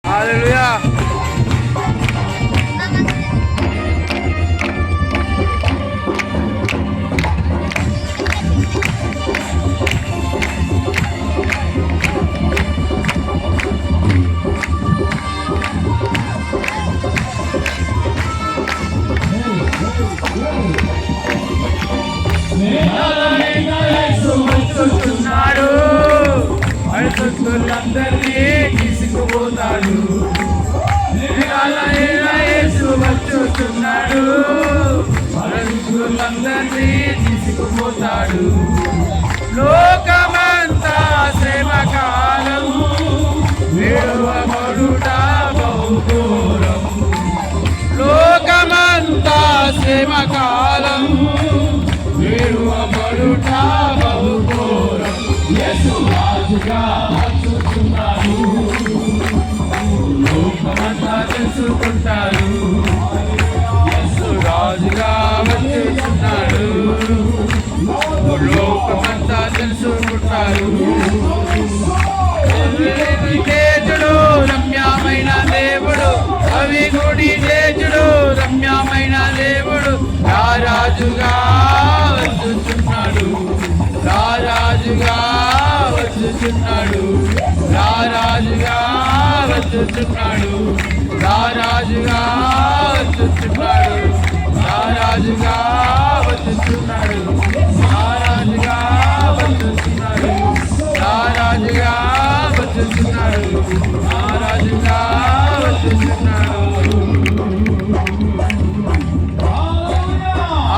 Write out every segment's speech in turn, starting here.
హల్లెలూయా. వచ్చుచున్నాడు, పరిశుద్ధులందరినీ తీసుకుపోతాడు. యేసు వచ్చుచున్నాడు, పరిశుద్ధులందరినీ తీసుకుపోతాడు. లోకమంతా శ్రమ కాలం, విడువబడుట బహుదూరం. లోకమంతా శ్రమ కాలం, విడువబడుట బహుదూరం. యేసు రాజుగా వచ్చుచున్నాడు, లోకమంతా తెలుసుకుంటారు. యేసు రాజుగా వచ్చుచున్నాడు, లోకమంతా తెలుసుకుంటారు. తేజుడు రమ్యమైన దేవుడు, అవిగుడి తేజుడు రమ్యమైన దేవుడు. రాజుగా వచ్చుచున్నాడు, రాజుగా వచ్చుచున్నాడు, రాజుగా వచ్చుచున్నాడు, రాజుగా వచ్చుచున్నాడు, రాజుగా వచ్చుచున్నాడు, రాజుగా వచ్చుచున్నాడు, రాజుగా వచ్చుచున్నాడు, రాజుగా వచ్చుచున్నాడు.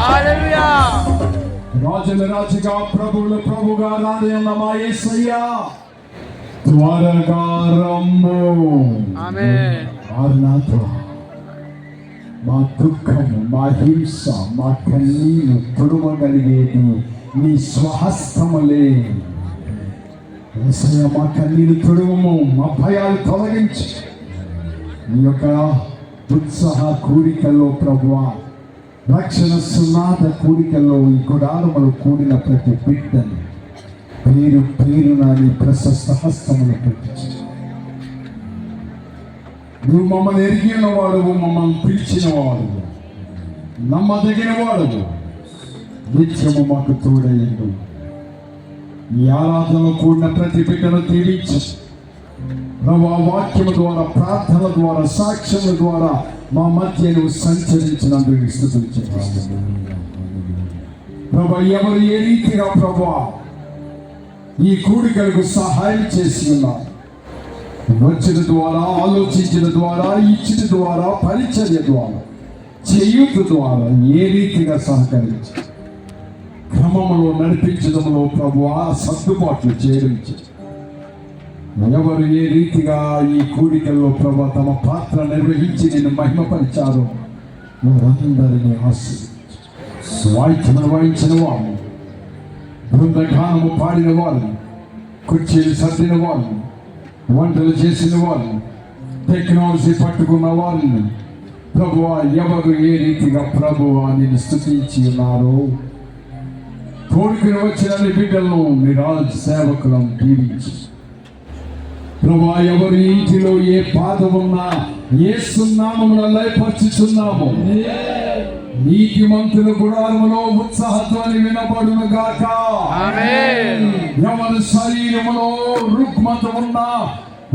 హల్లెలూయా. రాజుల రాజుగా ప్రభువుల ప్రభుగా రాజన్న మా యేసయ్యా త్వరగా రమ్ము. ఆమేన్. ఆరునాథు మా దుఃఖము, మా హింస, మా కన్నీరు తుడవగలిగేది నీ స్వహస్తములే. యేసయ్య మా కన్నీరు తుడవము, మా భయాలు తొలగించి నీ యొక్క ఉత్సాహ కూడికల్లో ప్రభువా, రక్షణ సునాద కూడికల్లో ఈ గుడారములు కూడిన ప్రతి బిడ్డని పేరు పేరున నీ ప్రశస్త హస్తములు పెట్టి నువ్వు మమ్మల్ని ఎరిగిన వాడువు, మమ్మల్ని పిలిచిన వాడువు, నమ్మదగిన వాడువు, నిత్యము మాకు తోడయ్యండు. ఈ ఆరాధనలో కూడిన ప్రతి బిడ్డను తీర్చి ప్రభు వాక్యము ద్వారా, ప్రార్థన ద్వారా, సాక్ష్యముల ద్వారా మా మధ్య నువ్వు సంచరించినందుకు స్తుతులు చెల్లిస్తున్నాను. ప్రభు ఎవరు ఏ రీతిగా ప్రభు ఈ కూడికలకు సహాయం చేసి ఉన్నారు, వచ్చిన ద్వారా, ఆలోచించిన ద్వారా, ఇచ్చిన ద్వారా, పరిచర్య ద్వారా, చేయూత ద్వారా ఏ రీతిగా సహకరించి క్రమంలో నడిపించడంలో ప్రభు సర్దుబాట్లు చేయించి ఎవరు ఏ రీతిగా ఈ కూడికల్లో ప్రభు తమ పాత్ర నిర్వహించి నేను మహిమపరిచారు, వారందరినీ ఆశీర్వదించు. వాయిద్యములు వాయించిన వాళ్ళు, బృందగానము పాడిన వాళ్ళు, కుర్చీలు సర్దిన వాళ్ళు, వంటలు చేసిన వాళ్ళు, టెక్నాలజీ పట్టుకున్న వాళ్ళని ప్రభువా ఎవరు ఏ రీతిగా ప్రభువా నేను స్తుతించి ఉన్నారు. కోరికను వచ్చిన బిడ్డలను నిరాజ సేవకులను దీవించి ప్రభువా ఎవరి ఇంటిలో ఏ బాధ ఉన్నా యేసు నామమున లయపరచుచున్నాము. నీతిమంతుల గుడారములో ఉత్సాహధ్వని వినబడును గాక. ఆమేన్. ఎవరి శరీరములో రుగ్మత ఉన్నా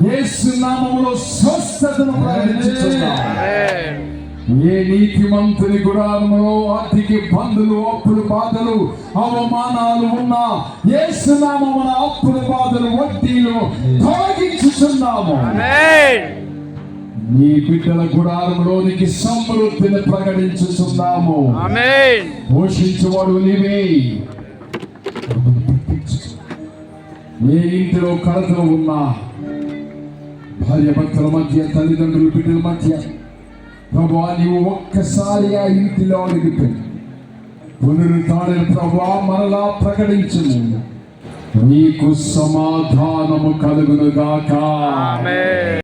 యేసు నామములో స్వస్థతను ప్రకటించుచున్నాము. ఆమేన్. ఏ నీతిమంతుని గుడారములో ఆర్థిక ఇబ్బందులు, అప్పులు, బాధలు, అవమానాలు ఉన్నా యేసు నామమున అప్పులు, బాధలు, వడ్డీలు తొలగించుచున్నాము. ఆమేన్. నీ బిడ్డల గుడారములోనికి సమృద్ధిని ప్రకటించుచున్నాము. ఆమేన్. పోషించువాడు నీవే. ఏ ఇంటిలో కలతలు ఉన్నా, భార్య భర్తల మధ్య, తల్లిదండ్రుల బిడ్డల మధ్య ప్రభువా నీవు ఒక్కసారి ఆ ఇంటిలో అడిగిపోయి పునరుద్ధారణ ప్రభువా మరలా ప్రకటించుము. నీకు సమాధానము కలుగును గాక. ఆమేన్.